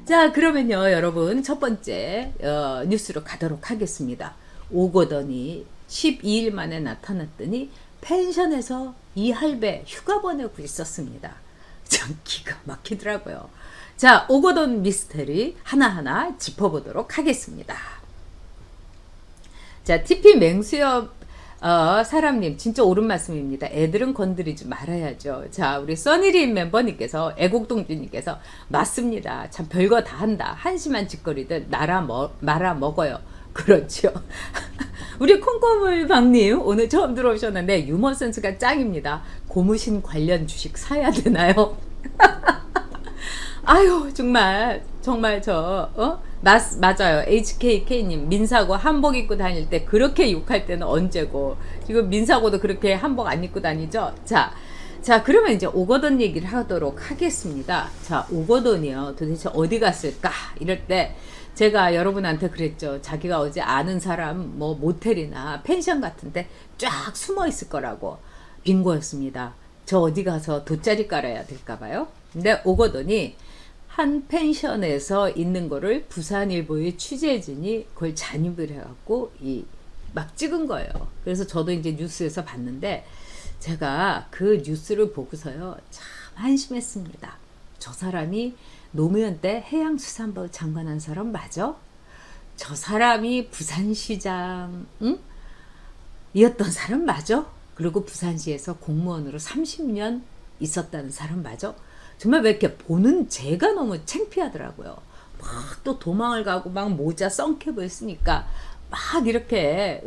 자, 그러면요, 여러분, 첫 번째 뉴스로 가도록 하겠습니다. 오거돈이 12일 만에 나타났더니 펜션에서 이 할배 휴가 보내고 있었습니다. 참 기가 막히더라고요. 자, 오거돈 미스테리 하나하나 짚어보도록 하겠습니다. 자, TP 맹수엽 사람님 진짜 옳은 말씀입니다. 애들은 건드리지 말아야죠. 자, 우리 써니린 멤버님께서 애국동주님께서 맞습니다. 참 별거 다 한다. 한심한 짓거리들 말아 먹어요. 그렇죠. 우리 콩고물방님 오늘 처음 들어오셨는데 유머 센스가 짱입니다. 고무신 관련 주식 사야 되나요? 아유, 정말 맞아요. HKK님, 민사고 한복 입고 다닐 때 그렇게 욕할 때는 언제고, 지금 민사고도 그렇게 한복 안 입고 다니죠? 자, 그러면 이제 오거돈 얘기를 하도록 하겠습니다. 자, 오거돈이요, 도대체 어디 갔을까? 이럴 때, 제가 여러분한테 그랬죠. 자기가 어제 아는 사람, 뭐, 모텔이나 펜션 같은데 쫙 숨어 있을 거라고. 빙고였습니다. 저 어디 가서 돗자리 깔아야 될까봐요? 근데 오거돈이 한 펜션에서 있는 거를 부산일보의 취재진이 그걸 잔입을 해갖고 막 찍은 거예요. 그래서 저도 이제 뉴스에서 봤는데 제가 그 뉴스를 보고서요 참 한심했습니다. 저 사람이 노무현 때 해양수산부 장관한 사람 맞아? 저 사람이 부산시장 이었던 사람 맞아? 그리고 부산시에서 공무원으로 30년 있었다는 사람 맞아? 정말 왜 이렇게 보는 제가 너무 창피하더라고요. 막 또 도망을 가고 막 모자 선캡을 쓰니까 막 이렇게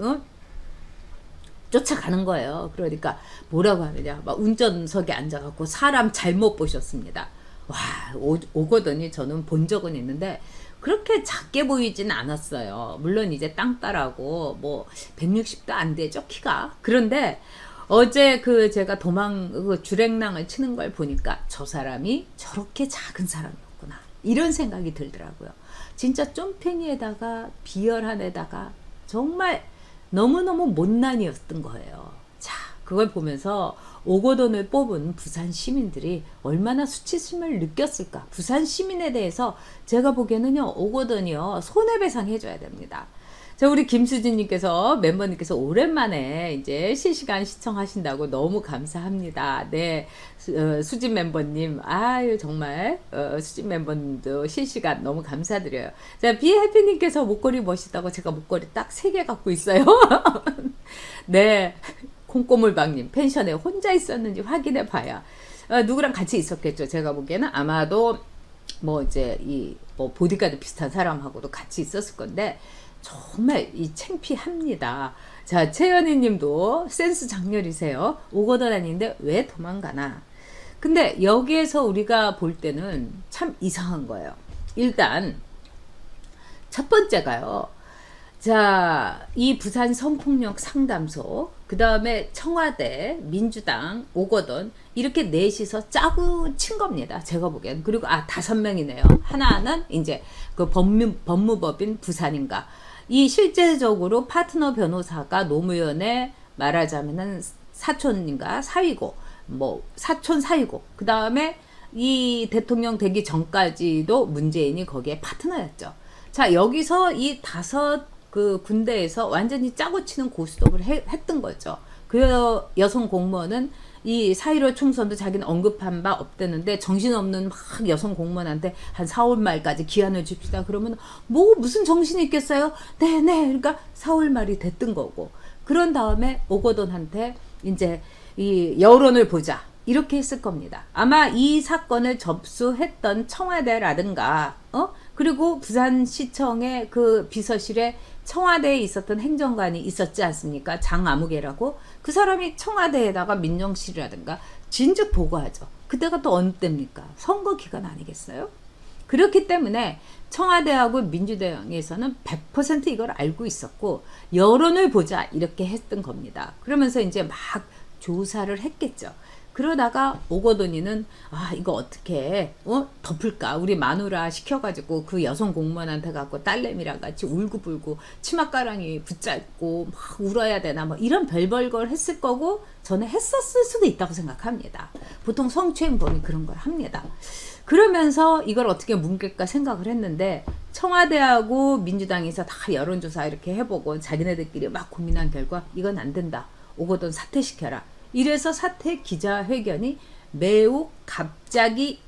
쫓아가는 거예요. 그러니까 뭐라고 하느냐, 막 운전석에 앉아갖고 사람 잘못 보셨습니다. 와, 오거돈이 저는 본 적은 있는데 그렇게 작게 보이진 않았어요. 물론 이제 땅따라고 뭐 160도 안 되죠, 키가. 그런데 어제 제가 주랭랑을 치는 걸 보니까 저 사람이 저렇게 작은 사람이었구나. 이런 생각이 들더라고요. 진짜 쫌팽이에다가 비열한 애다가 정말 너무너무 못난이었던 거예요. 자, 그걸 보면서 오거돈을 뽑은 부산 시민들이 얼마나 수치심을 느꼈을까. 부산 시민에 대해서 제가 보기에는요, 오거돈이요, 손해배상 해줘야 됩니다. 자, 우리 김수진님께서, 멤버님께서 오랜만에 이제 실시간 시청하신다고 너무 감사합니다. 네, 수진 멤버님, 아유, 정말, 수진 멤버님도 실시간 너무 감사드려요. 자, 비해피님께서 목걸이 멋있다고 제가 목걸이 딱 3개 갖고 있어요. 네, 콩고물방님, 펜션에 혼자 있었는지 확인해 봐야. 누구랑 같이 있었겠죠. 제가 보기에는 아마도 뭐 이제 뭐 보디가드 비슷한 사람하고도 같이 있었을 건데, 정말 창피합니다. 자, 최연희 님도 센스 장렬이세요. 오거돈 아닌데 왜 도망가나. 근데 여기에서 우리가 볼 때는 참 이상한 거예요. 일단 첫 번째가요. 자, 이 부산 성폭력 상담소, 그 다음에 청와대, 민주당, 오거돈, 이렇게 넷이서 짜고 친 겁니다. 제가 보기엔. 그리고 5명이네요. 하나는 이제 그 법무법인 부산인가. 이 실제적으로 파트너 변호사가 노무현의 말하자면은 사촌인가 사위고, 뭐 사촌 사위고, 그 다음에 이 대통령 되기 전까지도 문재인이 거기에 파트너였죠. 자, 여기서 이 5 군대에서 완전히 짜고 치는 고스톱을 했던 거죠. 그 여성 공무원은 이 4.15 총선도 자기는 언급한 바 없다는데 정신없는 막 여성 공무원한테 한 4월 말까지 기한을 줍시다. 그러면 뭐 무슨 정신이 있겠어요? 네네. 그러니까 4월 말이 됐던 거고. 그런 다음에 오거돈한테 이제 이 여론을 보자. 이렇게 했을 겁니다. 아마 이 사건을 접수했던 청와대라든가, 그리고 부산시청의 그 비서실에 청와대에 있었던 행정관이 있었지 않습니까? 장아무개라고. 그 사람이 청와대에다가 민정실이라든가 진즉 보고하죠. 그때가 또 어느 때입니까? 선거 기간 아니겠어요? 그렇기 때문에 청와대하고 민주당에서는 100% 이걸 알고 있었고, 여론을 보자 이렇게 했던 겁니다. 그러면서 이제 막 조사를 했겠죠. 그러다가 오거돈이는 이거 어떻게 덮을까? 우리 마누라 시켜가지고 그 여성 공무원한테 갖고 딸내미랑 같이 울고불고 치맛가랑이 붙잡고 막 울어야 되나 뭐 이런 별벌걸 했을 거고 저는 했었을 수도 있다고 생각합니다. 보통 성추행범이 그런 걸 합니다. 그러면서 이걸 어떻게 뭉갤까 생각을 했는데 청와대하고 민주당에서 다 여론조사 이렇게 해보고 자기네들끼리 막 고민한 결과 이건 안 된다. 오거돈 사퇴시켜라. 이래서 사퇴 기자회견이 매우 갑자기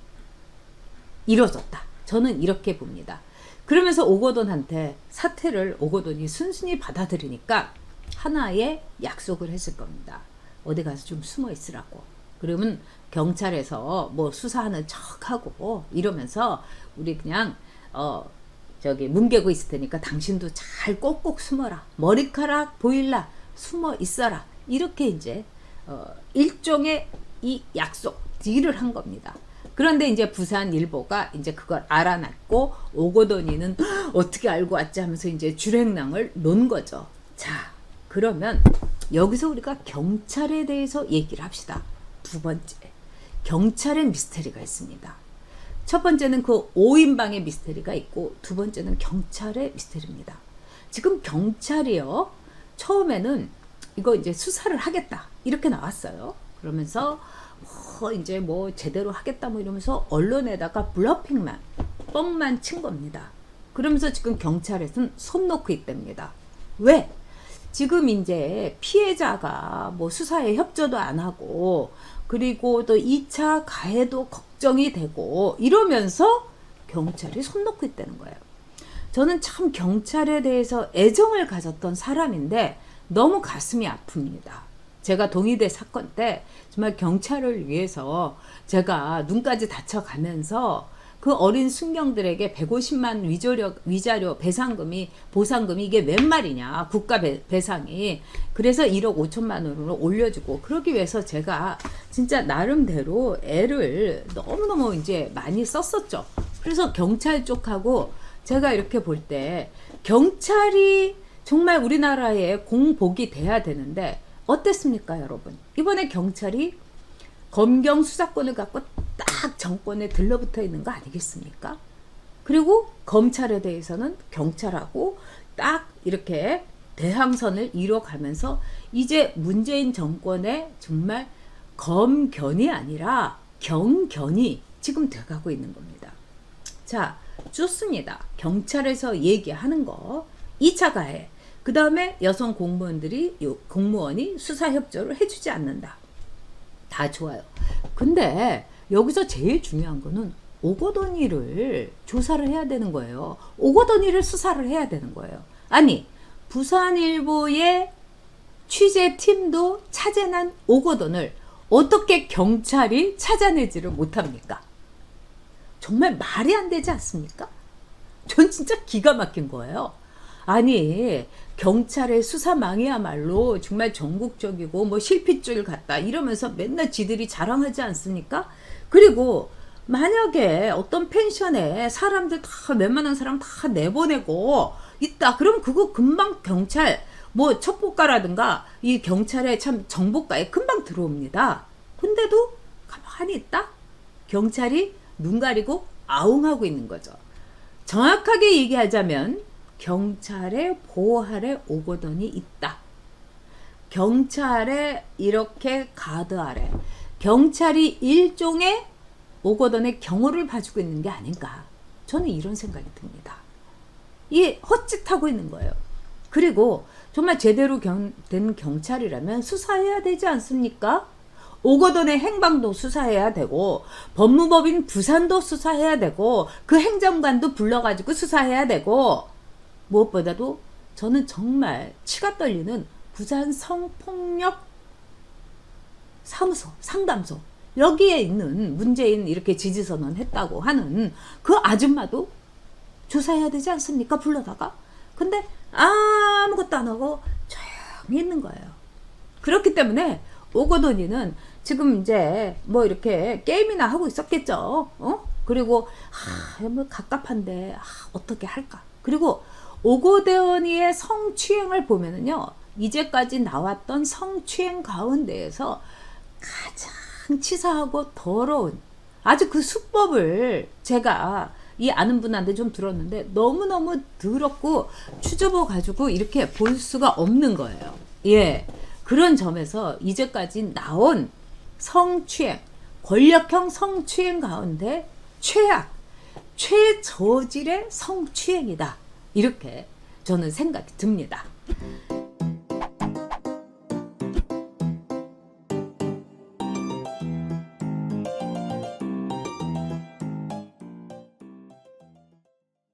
이뤄졌다. 저는 이렇게 봅니다. 그러면서 오거돈한테 사퇴를 오거돈이 순순히 받아들이니까 하나의 약속을 했을 겁니다. 어디 가서 좀 숨어 있으라고. 그러면 경찰에서 뭐 수사하는 척하고 이러면서 우리 그냥 뭉개고 있을 테니까 당신도 잘 꼭꼭 숨어라. 머리카락 보일라. 숨어 있어라. 이렇게 이제 일종의 이 약속 딜을 한 겁니다. 그런데 이제 부산일보가 이제 그걸 알아냈고 오거돈이는 어떻게 알고 왔지 하면서 이제 줄행랑을 놓은 거죠. 자, 그러면 여기서 우리가 경찰에 대해서 얘기를 합시다. 두 번째, 경찰의 미스터리가 있습니다. 첫 번째는 그 5인방의 미스터리가 있고 두 번째는 경찰의 미스터리입니다. 지금 경찰이요. 처음에는 이거 이제 수사를 하겠다 이렇게 나왔어요. 그러면서 이제 뭐 제대로 하겠다 뭐 이러면서 언론에다가 블러핑만 뻥만 친 겁니다. 그러면서 지금 경찰에서는 손 놓고 있답니다. 왜? 지금 이제 피해자가 뭐 수사에 협조도 안 하고 그리고 또 2차 가해도 걱정이 되고 이러면서 경찰이 손 놓고 있다는 거예요. 저는 참 경찰에 대해서 애정을 가졌던 사람인데 너무 가슴이 아픕니다. 제가 동의대 사건 때 정말 경찰을 위해서 제가 눈까지 다쳐가면서 그 어린 순경들에게 150만 위자료 보상금이 이게 웬 말이냐. 국가 배상이. 그래서 1억 5천만 원으로 올려주고 그러기 위해서 제가 진짜 나름대로 애를 너무너무 이제 많이 썼었죠. 그래서 경찰 쪽하고 제가 이렇게 볼 때 경찰이 정말 우리나라의 공복이 돼야 되는데 어땠습니까, 여러분? 이번에 경찰이 검경 수사권을 갖고 딱 정권에 들러붙어 있는 거 아니겠습니까? 그리고 검찰에 대해서는 경찰하고 딱 이렇게 대항선을 이뤄가면서 이제 문재인 정권의 정말 검견이 아니라 경견이 지금 돼가고 있는 겁니다. 자, 좋습니다. 경찰에서 얘기하는 거 2차 가해. 그 다음에 여성 공무원이 수사 협조를 해주지 않는다. 다 좋아요. 근데 여기서 제일 중요한 거는 오거돈이를 조사를 해야 되는 거예요. 오거돈이를 수사를 해야 되는 거예요. 아니, 부산일보의 취재팀도 찾아낸 오거돈을 어떻게 경찰이 찾아내지를 못합니까? 정말 말이 안 되지 않습니까? 전 진짜 기가 막힌 거예요. 아니, 경찰의 수사망이야말로 정말 전국적이고 뭐 실핏줄 같다 이러면서 맨날 지들이 자랑하지 않습니까? 그리고 만약에 어떤 펜션에 사람들 다 웬만한 사람 다 내보내고 있다. 그럼 그거 금방 경찰 뭐 첩보과라든가 이 경찰의 참 정보과에 금방 들어옵니다. 근데도 가만히 있다? 경찰이 눈 가리고 아웅하고 있는 거죠. 정확하게 얘기하자면 경찰의 보호 아래 오거돈이 있다. 경찰의 이렇게 가드 아래 경찰이 일종의 오거돈의 경호를 봐주고 있는 게 아닌가. 저는 이런 생각이 듭니다. 이게 헛짓하고 있는 거예요. 그리고 정말 제대로 된 경찰이라면 수사해야 되지 않습니까? 오거돈의 행방도 수사해야 되고 법무법인 부산도 수사해야 되고 그 행정관도 불러가지고 수사해야 되고 무엇보다도 저는 정말 치가 떨리는 부산 성폭력 사무소, 상담소 여기에 있는 문재인 이렇게 지지선언 했다고 하는 그 아줌마도 조사해야 되지 않습니까? 불러다가. 근데 아무것도 안 하고 조용히 있는 거예요. 그렇기 때문에 오거돈이는 지금 이제 뭐 이렇게 게임이나 하고 있었겠죠. 그리고 뭐 갑갑한데 어떻게 할까? 그리고 오거돈이의 성추행을 보면은요, 이제까지 나왔던 성추행 가운데에서 가장 치사하고 더러운 아주 그 수법을 제가 이 아는 분한테 좀 들었는데 너무너무 더럽고 추접어 가지고 이렇게 볼 수가 없는 거예요. 예. 그런 점에서 이제까지 나온 성추행, 권력형 성추행 가운데 최악, 최저질의 성추행이다. 이렇게 저는 생각이 듭니다.